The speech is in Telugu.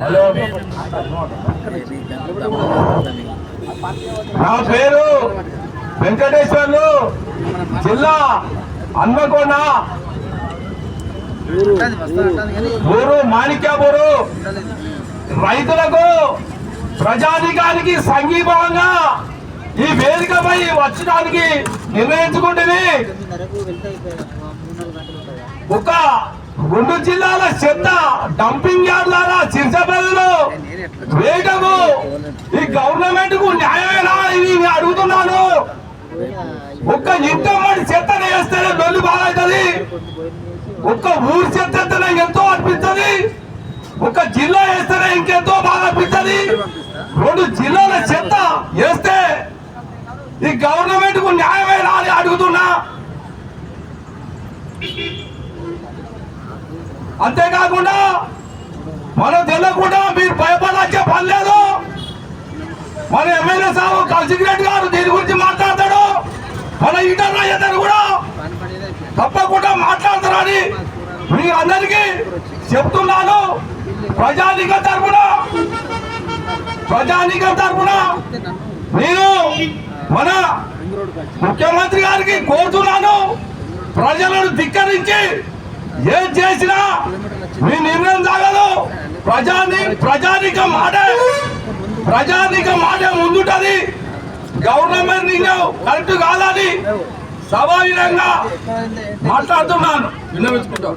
హలో, నా పేరు వెంకటేశ్వర్లు, జిల్లా హన్మకొండ, ఊరు మాణిక్యాపూరు. రైతులకు ప్రజానికానికి సంఘీభావంగా ఈ వేదికపై వచ్చడానికి నిర్ణయించుకుంటుంది. ఒక రెండు జిల్లాల చెత్త డంపింగ్ యార్డ్ల చిరుసపల్లిలో వేయటము ఈ గవర్నమెంట్ కు న్యాయమేనా ఇది అడుగుతున్నాను. ఒక్క ఇంటమ్మడి చెత్తను వేస్తేనే బెల్లు బాగా అవుతుంది. ఒక్క ఊరు చెత్త ఎత్తనే ఎంతో అనిపిస్తుంది. ఒక జిల్లా వేస్తేనే ఇంకెంతో బాగా అనిపిస్తుంది. రెండు జిల్లాల చెత్త వేస్తే ఈ గవర్నమెంట్ కు న్యాయమేనా అని అడుగుతున్నా. అంతేకాకుండా మనం తెలియకుండా మీరు భయపడాల్సే పని లేదు. మన ఎమ్మెల్యే సాబు కౌశిక్ గారు దీని గురించి మాట్లాడతాడు. మన ఇంటర్ కూడా తప్పకుండా మాట్లాడతారని మీ అందరికీ చెప్తున్నాను. ప్రజానికం తరఫున నేను మన ముఖ్యమంత్రి గారికి కోరుతున్నాను. ప్రజలను ధిక్కరించి ఏం చేసినా మీ నిర్ణయం తాగదు. ప్రజానిక మాట ముందుంటది. గవర్నమెంట్ నిర్ణయం కరెక్ట్ కాదని సభావిధంగా మాట్లాడుతున్నాను. విన్నవించుకుంటాం.